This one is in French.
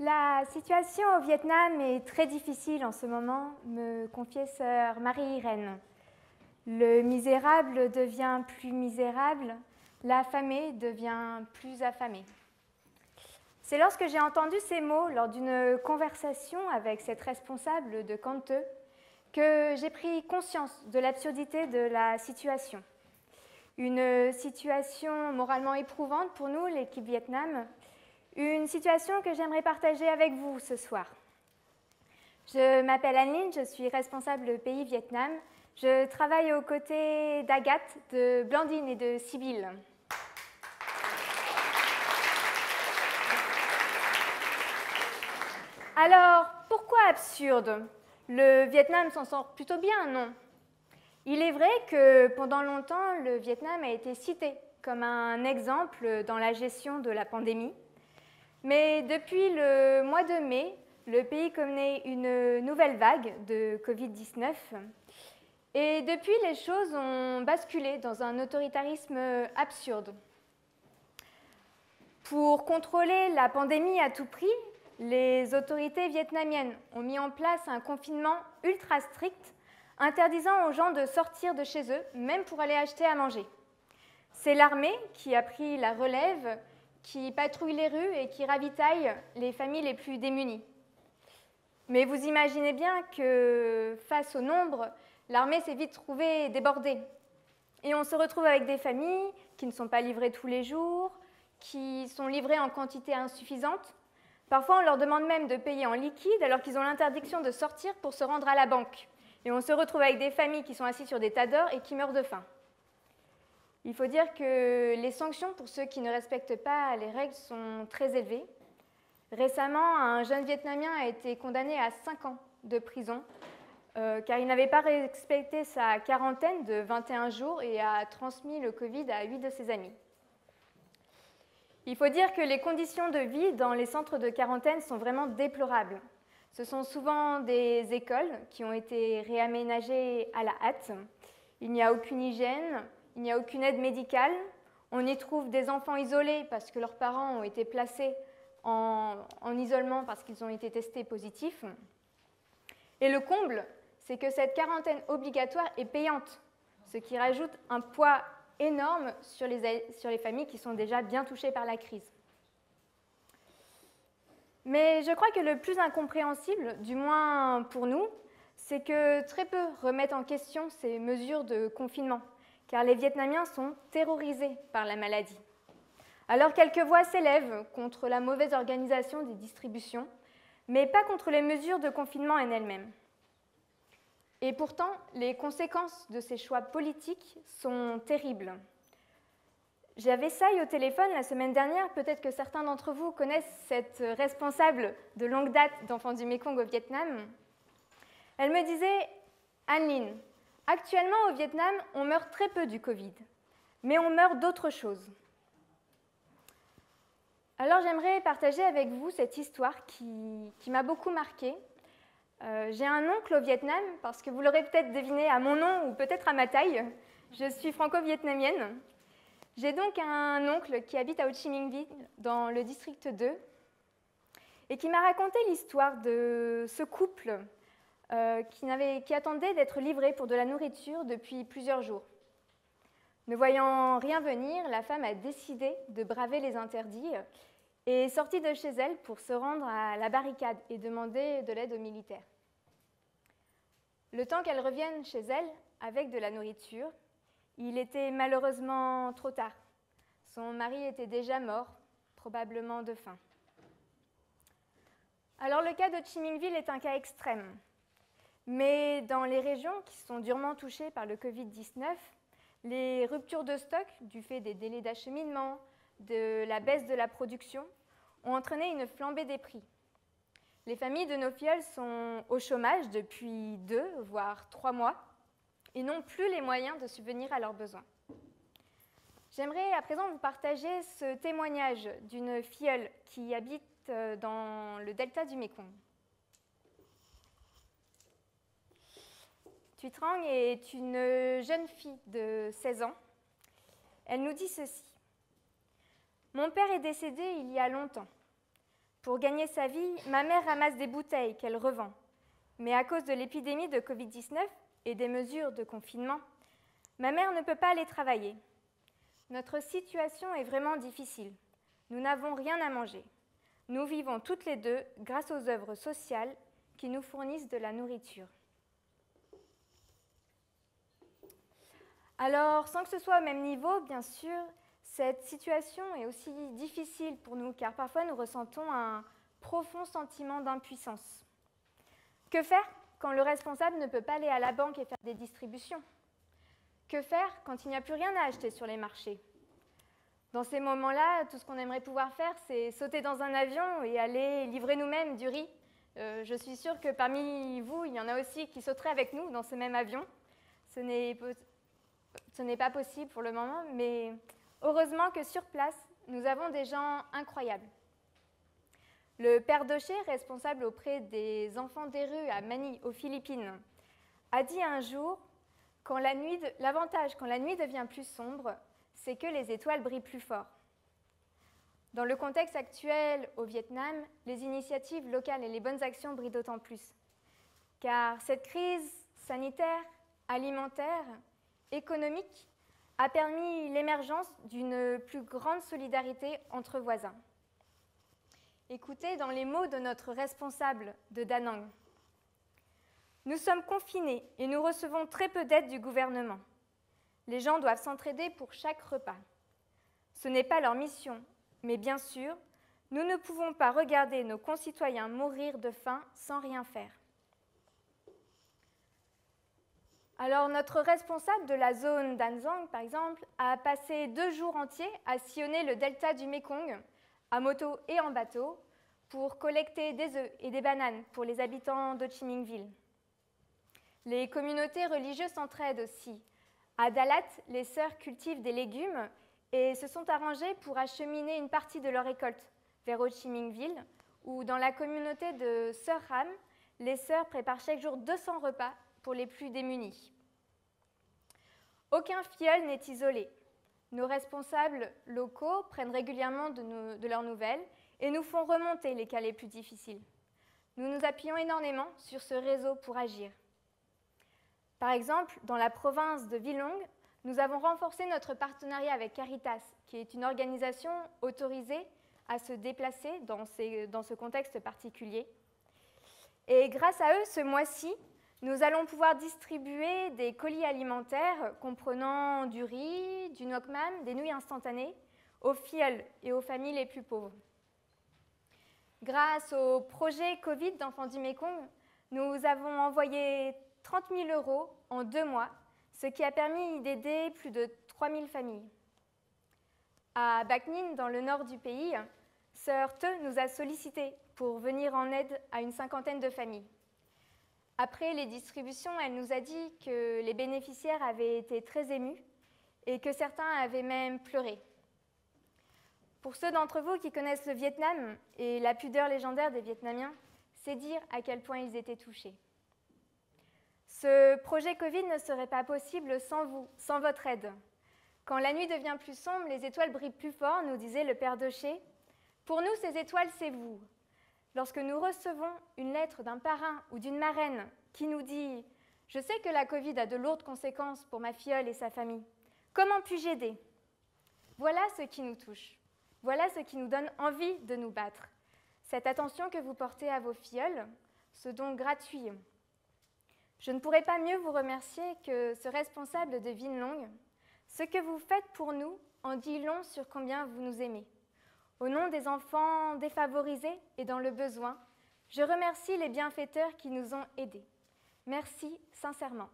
La situation au Vietnam est très difficile en ce moment, me confiait sœur Marie-Irène. Le misérable devient plus misérable, l'affamé devient plus affamé. C'est lorsque j'ai entendu ces mots lors d'une conversation avec cette responsable de Canteux que j'ai pris conscience de l'absurdité de la situation. Une situation moralement éprouvante pour nous, l'équipe Vietnam, une situation que j'aimerais partager avec vous ce soir. Je m'appelle Anne-Lyne, je suis responsable pays Vietnam. Je travaille aux côtés d'Agathe, de Blandine et de Sybille. Alors, pourquoi absurde? Le Vietnam s'en sort plutôt bien, non? Il est vrai que pendant longtemps, le Vietnam a été cité comme un exemple dans la gestion de la pandémie. Mais depuis le mois de mai, le pays connaît une nouvelle vague de Covid-19. Et depuis, les choses ont basculé dans un autoritarisme absurde. Pour contrôler la pandémie à tout prix, les autorités vietnamiennes ont mis en place un confinement ultra strict, interdisant aux gens de sortir de chez eux, même pour aller acheter à manger. C'est l'armée qui a pris la relève, qui patrouille les rues et qui ravitaille les familles les plus démunies. Mais vous imaginez bien que face au nombre, l'armée s'est vite trouvée débordée. Et on se retrouve avec des familles qui ne sont pas livrées tous les jours, qui sont livrées en quantité insuffisante. Parfois, on leur demande même de payer en liquide alors qu'ils ont l'interdiction de sortir pour se rendre à la banque. Et on se retrouve avec des familles qui sont assises sur des tas d'or et qui meurent de faim. Il faut dire que les sanctions pour ceux qui ne respectent pas les règles sont très élevées. Récemment, un jeune Vietnamien a été condamné à 5 ans de prison car il n'avait pas respecté sa quarantaine de 21 jours et a transmis le Covid à 8 de ses amis. Il faut dire que les conditions de vie dans les centres de quarantaine sont vraiment déplorables. Ce sont souvent des écoles qui ont été réaménagées à la hâte. Il n'y a aucune hygiène, il n'y a aucune aide médicale. On y trouve des enfants isolés parce que leurs parents ont été placés en isolement parce qu'ils ont été testés positifs. Et le comble, c'est que cette quarantaine obligatoire est payante, ce qui rajoute un poids énorme sur les familles qui sont déjà bien touchées par la crise. Mais je crois que le plus incompréhensible, du moins pour nous, c'est que très peu remettent en question ces mesures de confinement, car les Vietnamiens sont terrorisés par la maladie. Alors quelques voix s'élèvent contre la mauvaise organisation des distributions, mais pas contre les mesures de confinement en elles-mêmes. Et pourtant, les conséquences de ces choix politiques sont terribles. J'avais Sai au téléphone la semaine dernière, peut-être que certains d'entre vous connaissent cette responsable de longue date d'Enfants du Mékong au Vietnam. Elle me disait « Anne-Lyne, actuellement au Vietnam, on meurt très peu du Covid, mais on meurt d'autres choses. » Alors j'aimerais partager avec vous cette histoire qui m'a beaucoup marquée. J'ai un oncle au Vietnam, parce que vous l'aurez peut-être deviné à mon nom ou peut-être à ma taille. Je suis franco-vietnamienne. J'ai donc un oncle qui habite à Ho Chi Minh Ville, dans le district 2, et qui m'a raconté l'histoire de ce couple qui attendait d'être livré pour de la nourriture depuis plusieurs jours. Ne voyant rien venir, la femme a décidé de braver les interdits et est sortie de chez elle pour se rendre à la barricade et demander de l'aide aux militaires. Le temps qu'elle revienne chez elle avec de la nourriture, il était malheureusement trop tard. Son mari était déjà mort, probablement de faim. Alors le cas de Ho Chi Minh Ville est un cas extrême. Mais dans les régions qui sont durement touchées par le Covid-19, les ruptures de stock, du fait des délais d'acheminement, de la baisse de la production, ont entraîné une flambée des prix. Les familles de nos filleuls sont au chômage depuis 2, voire 3 mois, et n'ont plus les moyens de subvenir à leurs besoins. J'aimerais à présent vous partager ce témoignage d'une filleule qui habite dans le delta du Mékong. Thuy Trang est une jeune fille de 16 ans. Elle nous dit ceci. « Mon père est décédé il y a longtemps. Pour gagner sa vie, ma mère ramasse des bouteilles qu'elle revend. Mais à cause de l'épidémie de Covid-19 et des mesures de confinement, ma mère ne peut pas aller travailler. Notre situation est vraiment difficile. Nous n'avons rien à manger. Nous vivons toutes les deux grâce aux œuvres sociales qui nous fournissent de la nourriture. Alors, sans que ce soit au même niveau, bien sûr, cette situation est aussi difficile pour nous, car parfois nous ressentons un profond sentiment d'impuissance. Que faire quand le responsable ne peut pas aller à la banque et faire des distributions? Que faire quand il n'y a plus rien à acheter sur les marchés? Dans ces moments-là, tout ce qu'on aimerait pouvoir faire, c'est sauter dans un avion et aller livrer nous-mêmes du riz. Je suis sûre que parmi vous, il y en a aussi qui sauteraient avec nous dans ce même avion. Ce n'est pas possible pour le moment, mais heureusement que sur place, nous avons des gens incroyables. Le père Doché, responsable auprès des enfants des rues à Manille, aux Philippines, a dit un jour « L'avantage quand la nuit devient plus sombre, c'est que les étoiles brillent plus fort. » Dans le contexte actuel au Vietnam, les initiatives locales et les bonnes actions brillent d'autant plus. Car cette crise sanitaire, alimentaire, économique a permis l'émergence d'une plus grande solidarité entre voisins. Écoutez dans les mots de notre responsable de Da Nang. « Nous sommes confinés et nous recevons très peu d'aide du gouvernement. Les gens doivent s'entraider pour chaque repas. Ce n'est pas leur mission, mais bien sûr, nous ne pouvons pas regarder nos concitoyens mourir de faim sans rien faire. » Alors, notre responsable de la zone d'Anzang, par exemple, a passé 2 jours entiers à sillonner le delta du Mékong, à moto et en bateau, pour collecter des œufs et des bananes pour les habitants d'Ho Chi Minh Ville. Les communautés religieuses s'entraident aussi. À Dalat, les sœurs cultivent des légumes et se sont arrangées pour acheminer une partie de leur récolte vers Ho Chi Minh Ville, où dans la communauté de Sœur Ram, les sœurs préparent chaque jour 200 repas pour les plus démunis. Aucun filleul n'est isolé. Nos responsables locaux prennent régulièrement de leurs nouvelles et nous font remonter les cas les plus difficiles. Nous nous appuyons énormément sur ce réseau pour agir. Par exemple, dans la province de Villong, nous avons renforcé notre partenariat avec Caritas, qui est une organisation autorisée à se déplacer dans ce contexte particulier. Et grâce à eux, ce mois-ci, nous allons pouvoir distribuer des colis alimentaires comprenant du riz, du nok mam, des nouilles instantanées aux filleuls et aux familles les plus pauvres. Grâce au projet Covid d'Enfants du Mékong, nous avons envoyé 30 000 € en 2 mois, ce qui a permis d'aider plus de 3 000 familles. À Bac Ninh, dans le nord du pays, Sœur Te nous a sollicités pour venir en aide à une 50aine de familles. Après les distributions, elle nous a dit que les bénéficiaires avaient été très émus et que certains avaient même pleuré. Pour ceux d'entre vous qui connaissent le Vietnam et la pudeur légendaire des Vietnamiens, c'est dire à quel point ils étaient touchés. Ce projet Covid ne serait pas possible sans vous, sans votre aide. Quand la nuit devient plus sombre, les étoiles brillent plus fort, nous disait le père Doché. Pour nous, ces étoiles, c'est vous. Lorsque nous recevons une lettre d'un parrain ou d'une marraine qui nous dit « Je sais que la Covid a de lourdes conséquences pour ma filleule et sa famille. Comment puis-je aider ?» Voilà ce qui nous touche. Voilà ce qui nous donne envie de nous battre. Cette attention que vous portez à vos filleuls, ce don gratuit. Je ne pourrais pas mieux vous remercier que ce responsable de Vinh Long. Ce que vous faites pour nous en dit long sur combien vous nous aimez. Au nom des enfants défavorisés et dans le besoin, je remercie les bienfaiteurs qui nous ont aidés. Merci sincèrement.